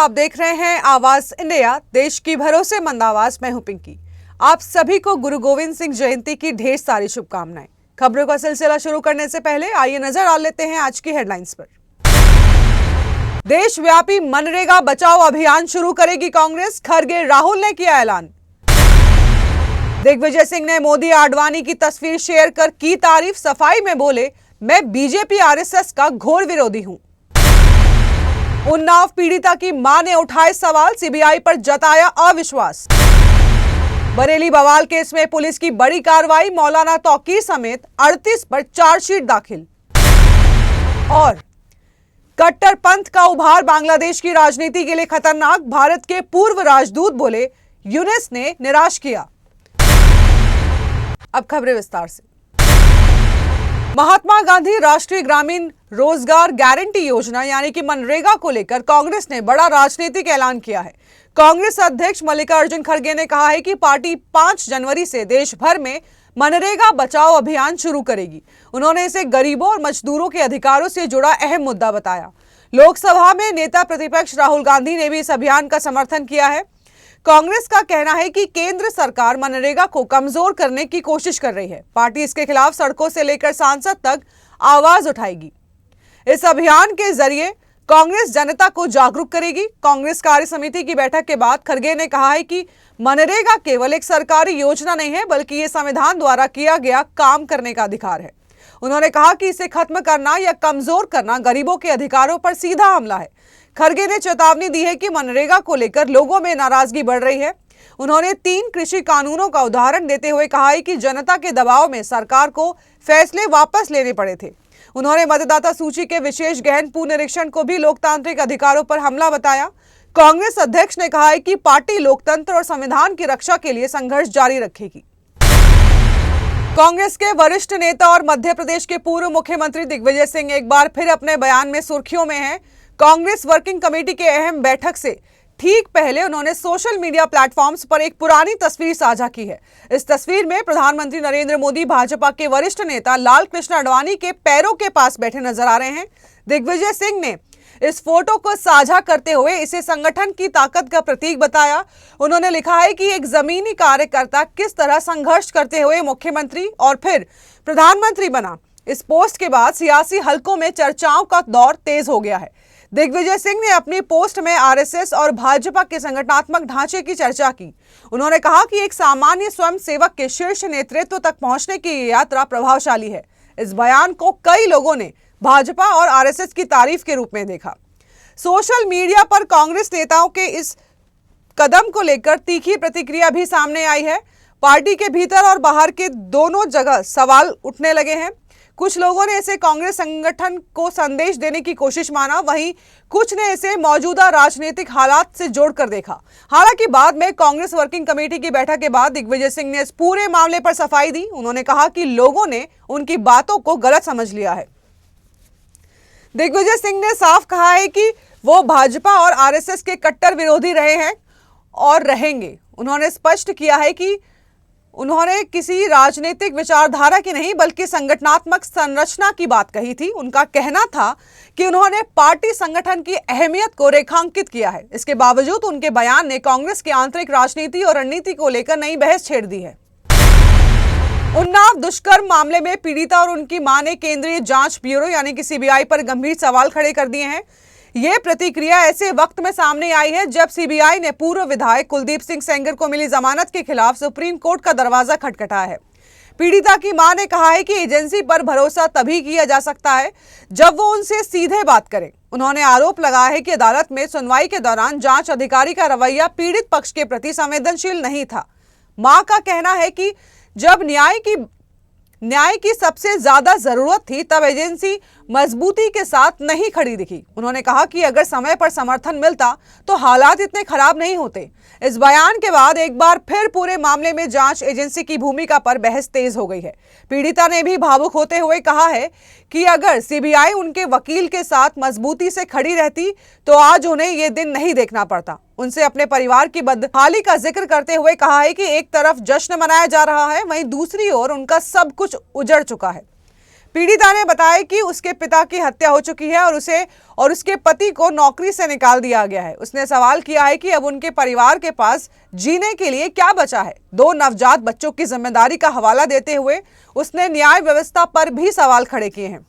आप देख रहे हैं आवाज इंडिया, देश की भरोसेमंद आवाज। मैं हूं पिंकी। आप सभी को गुरु गोविंद सिंह जयंती की ढेर सारी शुभकामनाएं। खबरों का सिलसिला शुरू करने से पहले आइए नजर डाल लेते हैं आज की हेडलाइंस पर। देशव्यापी मनरेगा बचाओ अभियान शुरू करेगी कांग्रेस, खरगे राहुल ने किया ऐलान। दिग्विजय सिंह ने मोदी आडवाणी की तस्वीर शेयर कर की तारीफ, सफाई में बोले मैं बीजेपी आरएसएस का घोर विरोधी हूं। उन्नाव पीड़िता की मां ने उठाए सवाल, सीबीआई पर जताया अविश्वास। बरेली बवाल केस में पुलिस की बड़ी कार्रवाई, मौलाना तौकीर समेत 38 पर चार्जशीट दाखिल। और कट्टरपंथ का उभार बांग्लादेश की राजनीति के लिए खतरनाक, भारत के पूर्व राजदूत बोले यूनुस ने निराश किया। अब खबरें विस्तार से। महात्मा गांधी राष्ट्रीय ग्रामीण रोजगार गारंटी योजना यानी कि मनरेगा को लेकर कांग्रेस ने बड़ा राजनीतिक ऐलान किया है। कांग्रेस अध्यक्ष मल्लिकार्जुन खड़गे ने कहा है कि पार्टी 5 जनवरी से देश भर में मनरेगा बचाओ अभियान शुरू करेगी। उन्होंने इसे गरीबों और मजदूरों के अधिकारों से जुड़ा अहम मुद्दा बताया। लोकसभा में नेता प्रतिपक्ष राहुल गांधी ने भी इस अभियान का समर्थन किया है। कांग्रेस का कहना है कि केंद्र सरकार मनरेगा को कमजोर करने की कोशिश कर रही है। पार्टी इसके खिलाफ सड़कों से लेकर संसद तक आवाज उठाएगी। इस अभियान के जरिए कांग्रेस जनता को जागरूक करेगी। कांग्रेस कार्य समिति की बैठक के बाद खड़गे ने कहा है कि मनरेगा केवल एक सरकारी योजना नहीं है, बल्कि ये संविधान द्वारा किया गया काम करने का अधिकार है। उन्होंने कहा कि इसे खत्म करना या कमजोर करना गरीबों के अधिकारों पर सीधा हमला है। खड़गे ने चेतावनी दी है कि मनरेगा को लेकर लोगों में नाराजगी बढ़ रही है। उन्होंने 3 कृषि कानूनों का उदाहरण देते हुए कहा है कि जनता के दबाव में सरकार को फैसले वापस लेने पड़े थे। उन्होंने मतदाता सूची के विशेष गहन पुनरीक्षण को भी लोकतांत्रिक अधिकारों पर हमला बताया। कांग्रेस अध्यक्ष ने कहा है कि पार्टी लोकतंत्र और संविधान की रक्षा के लिए संघर्ष जारी रखेगी। कांग्रेस के वरिष्ठ नेता और मध्य प्रदेश के पूर्व मुख्यमंत्री दिग्विजय सिंह एक बार फिर अपने बयान में सुर्खियों में हैं। कांग्रेस वर्किंग कमेटी के अहम बैठक से ठीक पहले उन्होंने सोशल मीडिया प्लेटफॉर्म्स पर एक पुरानी तस्वीर साझा की है। इस तस्वीर में प्रधानमंत्री नरेंद्र मोदी भाजपा के वरिष्ठ नेता लाल कृष्ण आडवाणी के पैरों के पास बैठे नजर आ रहे हैं। दिग्विजय सिंह ने इस फोटो को साझा करते हुए इसे संगठन की ताकत का प्रतीक बताया। उन्होंने लिखा है कि एक जमीनी कार्यकर्ता किस तरह संघर्ष करते हुए मुख्यमंत्री और फिर प्रधानमंत्री बना। इस पोस्ट के बाद सियासी हलकों में चर्चाओं का दौर तेज हो गया है। दिग्विजय सिंह ने अपनी पोस्ट में आरएसएस और भाजपा के संगठनात्मक ढांचे की चर्चा की। उन्होंने कहा कि एक सामान्य स्वयंसेवक के शीर्ष नेतृत्व तक पहुंचने की ये यात्रा प्रभावशाली है। इस बयान को कई लोगों ने भाजपा और आरएसएस की तारीफ के रूप में देखा। सोशल मीडिया पर कांग्रेस नेताओं के इस कदम को लेकर तीखी प्रतिक्रिया भी सामने आई है। पार्टी के भीतर और बाहर के दोनों जगह सवाल उठने लगे हैं। कुछ लोगों ने इसे कांग्रेस संगठन को संदेश देने की कोशिश माना, वहीं कुछ ने इसे मौजूदा राजनीतिक हालात से जोड़कर देखा। हालांकि बाद में कांग्रेस वर्किंग कमेटी की बैठक के बाद दिग्विजय सिंह ने इस पूरे मामले पर सफाई दी। उन्होंने कहा कि लोगों ने उनकी बातों को गलत समझ लिया है। दिग्विजय सिंह ने साफ कहा है कि वो भाजपा और आरएसएस के कट्टर विरोधी रहे हैं और रहेंगे। उन्होंने स्पष्ट किया है कि उन्होंने किसी राजनीतिक विचारधारा की नहीं, बल्कि संगठनात्मक संरचना की बात कही थी। उनका कहना था कि उन्होंने पार्टी संगठन की अहमियत को रेखांकित किया है। इसके बावजूद उनके बयान ने कांग्रेस की आंतरिक राजनीति और रणनीति को लेकर नई बहस छेड़ दी है। उन्नाव दुष्कर्म मामले में पीड़िता और उनकी मां ने केंद्रीय जांच ब्यूरो यानी कि सीबीआई पर गंभीर सवाल खड़े कर दिए हैं। ये प्रतिक्रिया ऐसे वक्त में सामने आई है जब सीबीआई ने पूर्व विधायक कुलदीप सिंह सेंगर को मिली जमानत के खिलाफ सुप्रीम कोर्ट का दरवाजा खटखटाया है। पीड़िता की मां ने कहा है कि एजेंसी पर भरोसा तभी किया जा सकता है जब वो उनसे सीधे बात करे। उन्होंने आरोप लगाया है कि अदालत में सुनवाई के दौरान जांच अधिकारी का रवैया पीड़ित पक्ष के प्रति संवेदनशील नहीं था। मां का कहना है कि जब न्याय की सबसे ज्यादा जरूरत थी तब एजेंसी मजबूती के साथ नहीं खड़ी दिखी। उन्होंने कहा कि अगर समय पर समर्थन मिलता तो हालात इतने खराब नहीं होते। इस बयान के बाद एक बार फिर पूरे मामले में जांच एजेंसी की भूमिका पर बहस तेज हो गई है। पीड़िता ने भी भावुक होते हुए कहा है कि अगर सीबीआई उनके वकील के साथ मजबूती से खड़ी रहती तो आज उन्हें ये दिन नहीं देखना पड़ता। उनसे अपने परिवार की बदहाली का जिक्र करते हुए कहा है कि एक तरफ जश्न मनाया जा रहा है, वहीं दूसरी ओर उनका सब कुछ उजड़ चुका है। पीड़िता ने बताया कि उसके पिता की हत्या हो चुकी है और उसे और उसके पति को नौकरी से निकाल दिया गया है। उसने सवाल किया है कि अब उनके परिवार के पास जीने के लिए क्या बचा है। 2 नवजात बच्चों की जिम्मेदारी का हवाला देते हुए उसने न्याय व्यवस्था पर भी सवाल खड़े किए हैं।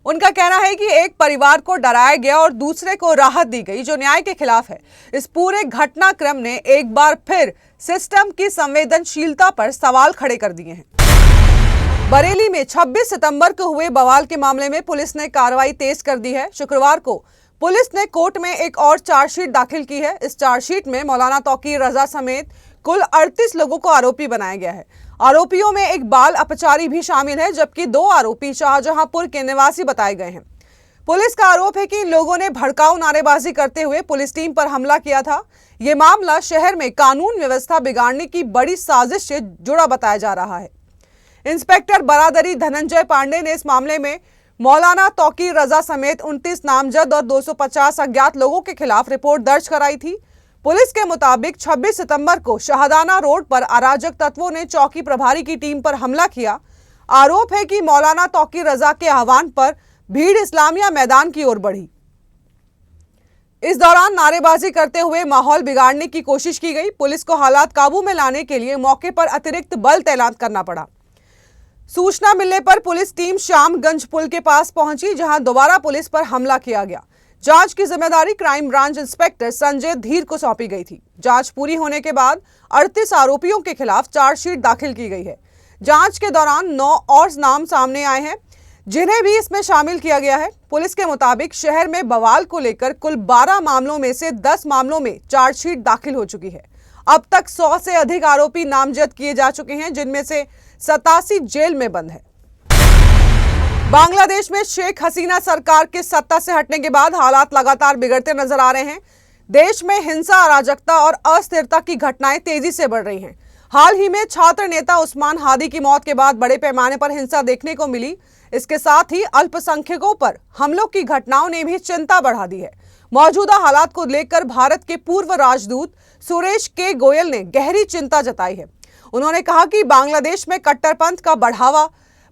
उनका कहना है कि एक परिवार को डराया गया और दूसरे को राहत दी गई, जो न्याय के खिलाफ है। इस पूरे घटनाक्रम ने एक बार फिर सिस्टम की संवेदनशीलता पर सवाल खड़े कर दिए हैं। बरेली में 26 सितंबर को हुए बवाल के मामले में पुलिस ने कार्रवाई तेज कर दी है। शुक्रवार को पुलिस ने कोर्ट में एक और चार्जशीट दाखिल की है। इस चार्जशीट में मौलाना तौकीर रजा समेत कुल 38 लोगों को आरोपी बनाया गया है। आरोपियों में एक बाल अपचारी भी शामिल है, जबकि 2 आरोपी शाहजहांपुर के निवासी बताए गए हैं। पुलिस का आरोप है कि इन लोगों ने भड़काऊ नारेबाजी करते हुए पुलिस टीम पर हमला किया था। ये मामला शहर में कानून व्यवस्था बिगाड़ने की बड़ी साजिश से जुड़ा बताया जा रहा है। इंस्पेक्टर बरादरी धनंजय पांडे ने इस मामले में मौलाना तौकीर रजा समेत 29 नामजद और 250 अज्ञात लोगों के खिलाफ रिपोर्ट दर्ज कराई थी। पुलिस के मुताबिक 26 सितंबर को शाहदाना रोड पर अराजक तत्वों ने चौकी प्रभारी की टीम पर हमला किया। आरोप है कि मौलाना तौकीर रजा के आह्वान पर भीड़ इस्लामिया मैदान की ओर बढ़ी। इस दौरान नारेबाजी करते हुए माहौल बिगाड़ने की कोशिश की गई। पुलिस को हालात काबू में लाने के लिए मौके पर अतिरिक्त बल तैनात करना पड़ा। सूचना मिलने पर पुलिस टीम श्यामगंज पुल के पास पहुंची, जहां दोबारा पुलिस पर हमला किया गया। जांच की जिम्मेदारी क्राइम ब्रांच इंस्पेक्टर संजय धीर को सौंपी गई थी। जांच पूरी होने के बाद 38 आरोपियों के खिलाफ चार्जशीट दाखिल की गई है। जांच के दौरान 9 और नाम सामने आए हैं, जिन्हें भी इसमें शामिल किया गया है। पुलिस के मुताबिक शहर में बवाल को लेकर कुल 12 मामलों में से 10 मामलों में चार्जशीट दाखिल हो चुकी है। अब तक 100 से अधिक आरोपी नामजद किए जा चुके हैं, जिनमें से 87 जेल में बंद है। बांग्लादेश में शेख हसीना सरकार के सत्ता से हटने के बाद हालात लगातार बिगड़ते नजर आ रहे हैं। देश में हिंसा, अराजकता और अस्थिरता की घटनाएं तेजी से बढ़ रही हैं। हाल ही में छात्र नेता उस्मान हादी की मौत के बाद बड़े पैमाने पर हिंसा देखने को मिली। इसके साथ ही अल्पसंख्यकों पर हमलों की घटनाओं ने भी चिंता बढ़ा दी है। मौजूदा हालात को लेकर भारत के पूर्व राजदूत सुरेश के गोयल ने गहरी चिंता जताई है। उन्होंने कहा कि बांग्लादेश में कट्टरपंथ का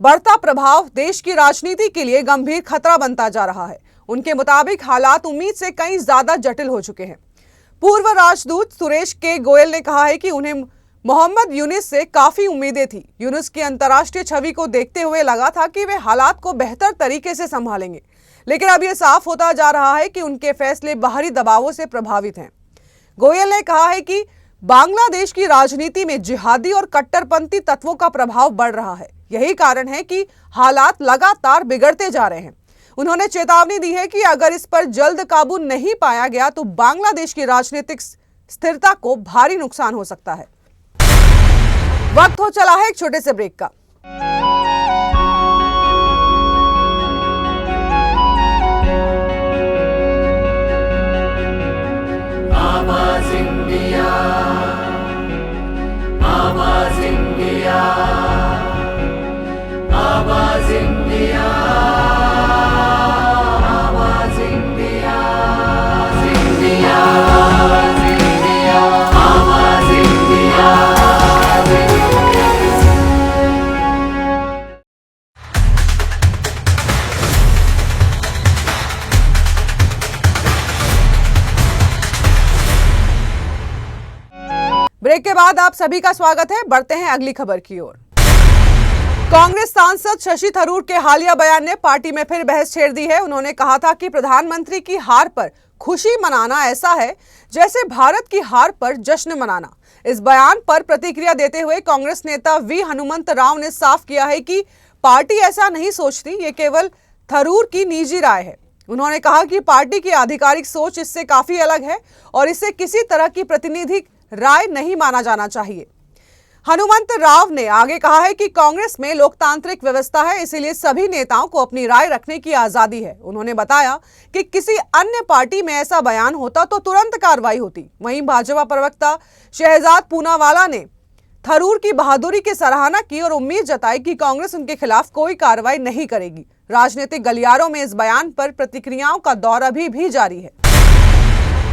बढ़ता प्रभाव देश की राजनीति के लिए गंभीर खतरा बनता जा रहा है। उनके मुताबिक हालात उम्मीद से कहीं ज्यादा जटिल हो चुके हैं। पूर्व राजदूत सुरेश के गोयल ने कहा है कि उन्हें मोहम्मद यूनुस से काफी उम्मीदें थी। यूनुस की अंतर्राष्ट्रीय छवि को देखते हुए लगा था कि वे हालात को बेहतर तरीके से संभालेंगे, लेकिन अब यह साफ होता जा रहा है कि उनके फैसले बाहरी दबावों से प्रभावित हैं। गोयल ने कहा है कि बांग्लादेश की राजनीति में जिहादी और कट्टरपंथी तत्वों का प्रभाव बढ़ रहा है। यही कारण है कि हालात लगातार बिगड़ते जा रहे हैं। उन्होंने चेतावनी दी है कि अगर इस पर जल्द काबू नहीं पाया गया तो बांग्लादेश की राजनीतिक स्थिरता को भारी नुकसान हो सकता है। वक्त हो चला है एक छोटे से ब्रेक का। आवाज इंडिया, आवाज इंडिया, आवाज इंडिया, आवाज इंडिया, इंडिया, इंडिया, आवाज इंडिया। ब्रेक के बाद आप सभी का स्वागत है। बढ़ते हैं अगली खबर की ओर। कांग्रेस सांसद शशि थरूर के हालिया बयान ने पार्टी में फिर बहस छेड़ दी है। उन्होंने कहा था कि प्रधानमंत्री की हार पर खुशी मनाना ऐसा है जैसे भारत की हार पर जश्न मनाना। इस बयान पर प्रतिक्रिया देते हुए कांग्रेस नेता वी हनुमंत राव ने साफ किया है कि पार्टी ऐसा नहीं सोचती, ये केवल थरूर की निजी राय है। उन्होंने कहा कि पार्टी की आधिकारिक सोच इससे काफी अलग है और इसे किसी तरह की प्रतिनिधि राय नहीं माना जाना चाहिए। हनुमंत राव ने आगे कहा है कि कांग्रेस में लोकतांत्रिक व्यवस्था है, इसीलिए सभी नेताओं को अपनी राय रखने की आजादी है। उन्होंने बताया कि किसी अन्य पार्टी में ऐसा बयान होता तो तुरंत कार्रवाई होती। वहीं भाजपा प्रवक्ता शहजाद पूनावाला ने थरूर की बहादुरी की सराहना की और उम्मीद जताई कि कांग्रेस उनके खिलाफ कोई कार्रवाई नहीं करेगी। राजनीतिक गलियारों में इस बयान पर प्रतिक्रियाओं का दौर अभी भी जारी है।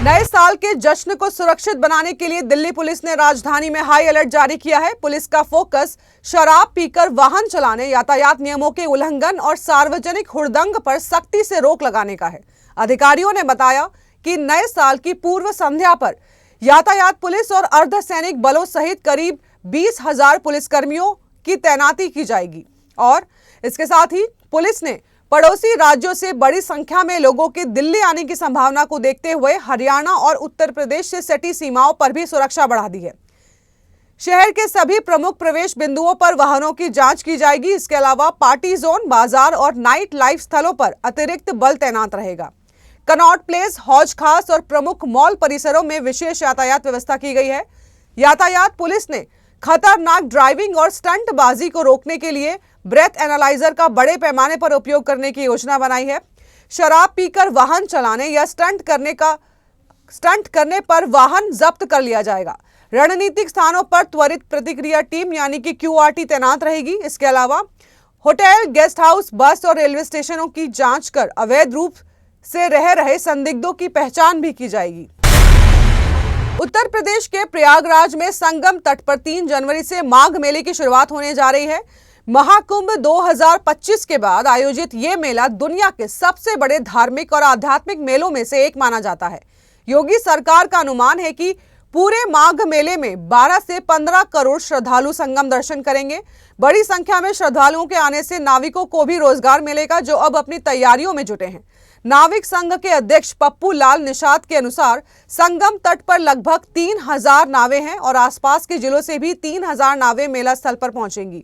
नए साल के जश्न को सुरक्षित बनाने के लिए दिल्ली पुलिस ने राजधानी में हाई अलर्ट जारी किया है। पुलिस का फोकस शराब पीकर वाहन चलाने, यातायात नियमों के उल्लंघन और सार्वजनिक हुड़दंग पर सख्ती से रोक लगाने का है। अधिकारियों ने बताया कि नए साल की पूर्व संध्या पर यातायात पुलिस और अर्धसैनिक बलों सहित करीब 20,000 पुलिसकर्मियों की तैनाती की जाएगी और इसके साथ ही पुलिस ने पड़ोसी राज्यों से बड़ी संख्या में लोगों के दिल्ली आने की संभावना को देखते हुए हरियाणा और उत्तर प्रदेश से सटी सीमाओं पर भी सुरक्षा बढ़ा दी है। शहर के सभी प्रमुख प्रवेश बिंदुओं पर वाहनों की जांच की जाएगी। इसके अलावा पार्टी जोन, बाजार और नाइट लाइफ स्थलों पर अतिरिक्त बल तैनात रहेगा। कनॉट प्लेस, हौज खास और प्रमुख मॉल परिसरों में विशेष यातायात व्यवस्था की गई है। यातायात पुलिस ने खतरनाक ड्राइविंग और स्टंटबाजी को रोकने के लिए ब्रेथ एनालाइजर का बड़े पैमाने पर उपयोग करने की योजना बनाई है। शराब पीकर वाहन चलाने या स्टंट करने पर वाहन जब्त कर लिया जाएगा। रणनीतिक स्थानों पर त्वरित प्रतिक्रिया टीम यानी कि QRT तैनात रहेगी। इसके अलावा होटल, गेस्ट हाउस, बस और रेलवे स्टेशनों की जांच कर अवैध रूप से रह रहे संदिग्धों की पहचान भी की जाएगी। उत्तर प्रदेश के प्रयागराज में संगम तट पर 3 जनवरी से माघ मेले की शुरुआत होने जा रही है। महाकुंभ 2025 के बाद आयोजित ये मेला दुनिया के सबसे बड़े धार्मिक और आध्यात्मिक मेलों में से एक माना जाता है। योगी सरकार का अनुमान है कि पूरे माघ मेले में 12 से 15 करोड़ श्रद्धालु संगम दर्शन करेंगे। बड़ी संख्या में श्रद्धालुओं के आने से नाविकों को भी रोजगार मिलेगा, जो अब अपनी तैयारियों में जुटे हैं। नाविक संघ के अध्यक्ष पप्पू लाल निषाद के अनुसार संगम तट पर लगभग 3,000 नावें हैं और आसपास के जिलों से भी 3,000 नावें मेला स्थल पर पहुंचेंगी।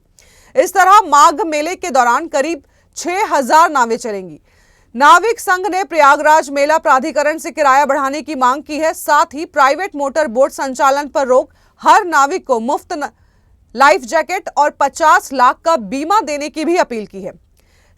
इस तरह माघ मेले के दौरान करीब 6,000 नावें चलेंगी। नाविक संघ ने प्रयागराज मेला प्राधिकरण से किराया बढ़ाने की मांग की है। साथ ही प्राइवेट मोटर बोट संचालन पर रोक, हर नाविक को मुफ्त लाइफ जैकेट और 50 लाख का बीमा देने की भी अपील की है।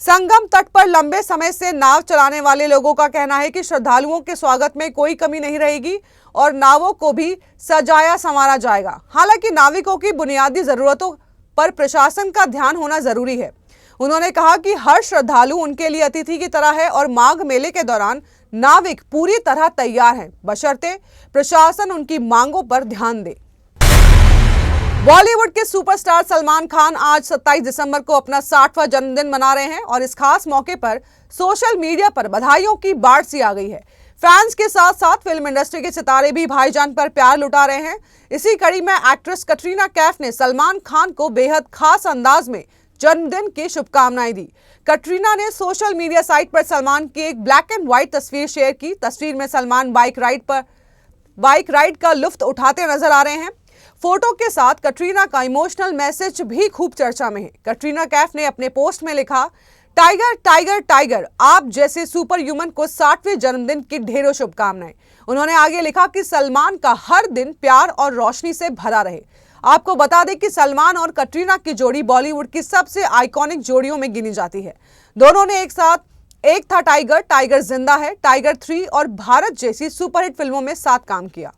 संगम तट पर लंबे समय से नाव चलाने वाले लोगों का कहना है कि श्रद्धालुओं के स्वागत में कोई कमी नहीं रहेगी और नावों को भी सजाया संवारा जाएगा। हालांकि नाविकों की बुनियादी जरूरतों पर प्रशासन का ध्यान होना जरूरी है। उन्होंने कहा कि हर श्रद्धालु उनके लिए अतिथि की तरह है और माघ मेले के दौरान नाविक पूरी तरह तैयार हैं, बशर्ते प्रशासन उनकी मांगों पर ध्यान दे। बॉलीवुड के सुपरस्टार सलमान खान आज 27 दिसंबर को अपना 60वां जन्मदिन मना रहे हैं और इस खास मौके पर सोशल मीडिया पर बधाइयों की बाढ़ सी आ गई है। फैंस के साथ साथ फिल्म इंडस्ट्री के सितारे भी भाईजान पर प्यार लुटा रहे हैं। इसी कड़ी में एक्ट्रेस कटरीना कैफ ने सलमान खान को बेहद खास अंदाज में जन्मदिन की शुभकामनाएं दी। कटरीना ने सोशल मीडिया साइट पर सलमान की एक ब्लैक एंड व्हाइट तस्वीर शेयर की। तस्वीर में सलमान बाइक राइड का लुत्फ उठाते नजर आ रहे हैं। फोटो के साथ कटरीना का इमोशनल मैसेज भी खूब चर्चा में है। कटरीना कैफ ने अपने पोस्ट में लिखा, टाइगर टाइगर टाइगर, आप जैसे सुपर ह्यूमन को 60वें जन्मदिन की ढेरों शुभकामनाएं। उन्होंने आगे लिखा कि सलमान का हर दिन प्यार और रोशनी से भरा रहे। आपको बता दें कि सलमान और कटरीना की जोड़ी बॉलीवुड की सबसे आइकॉनिक जोड़ियों में गिनी जाती है। दोनों ने एक था टाइगर, टाइगर जिंदा है, टाइगर 3 और भारत जैसी सुपरहिट फिल्मों में साथ काम किया।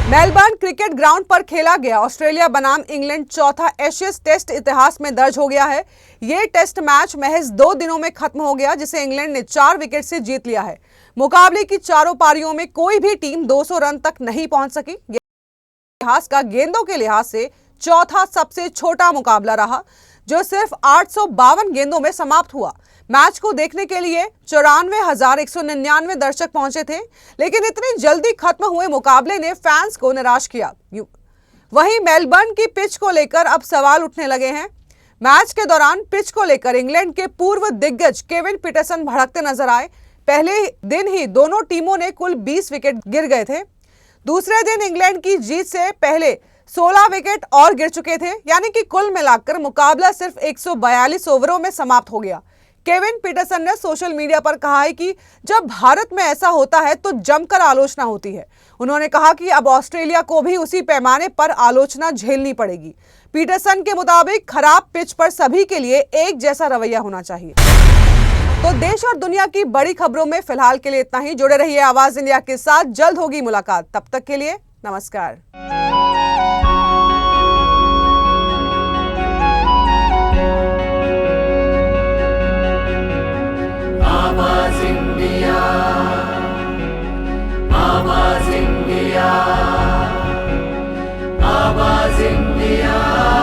मेलबर्न क्रिकेट ग्राउंड पर खेला गया ऑस्ट्रेलिया बनाम इंग्लैंड चौथा एशेज टेस्ट इतिहास में दर्ज हो गया है। यह टेस्ट मैच महज 2 दिनों में खत्म हो गया, जिसे इंग्लैंड ने 4 विकेट से जीत लिया है। मुकाबले की चारों पारियों में कोई भी टीम 200 रन तक नहीं पहुंच सकी। इतिहास का गेंदों के लिहाज से चौथा सबसे छोटा मुकाबला रहा, जो सिर्फ 852 गेंदों में समाप्त हुआ। मैच को देखने के लिए 94,199 दर्शक पहुंचे थे, लेकिन इतनी जल्दी खत्म हुए मुकाबले ने फैंस को निराश किया। वहीं मेलबर्न की पिच को लेकर अब सवाल उठने लगे हैं। मैच के दौरान पिच को लेकर इंग्लैंड के पूर्व दिग्गज केविन पीटरसन भड़कते नजर आए। पहले दिन ही दोनों टीमों ने कुल 20 विकेट गिर गए थे। दूसरे दिन इंग्लैंड की जीत से पहले 16 विकेट और गिर चुके थे, यानी कि कुल मिलाकर मुकाबला सिर्फ 142 ओवरों में समाप्त हो गया। केविन पीटरसन ने सोशल मीडिया पर कहा है कि जब भारत में ऐसा होता है तो जमकर आलोचना होती है। उन्होंने कहा कि अब ऑस्ट्रेलिया को भी उसी पैमाने पर आलोचना झेलनी पड़ेगी। पीटरसन के मुताबिक खराब पिच पर सभी के लिए एक जैसा रवैया होना चाहिए। तो देश और दुनिया की बड़ी खबरों में फिलहाल के लिए इतना ही। जुड़े रहिए आवाज इंडिया के साथ, जल्द होगी मुलाकात। तब तक के लिए नमस्कार। आवाज इंडिया, India.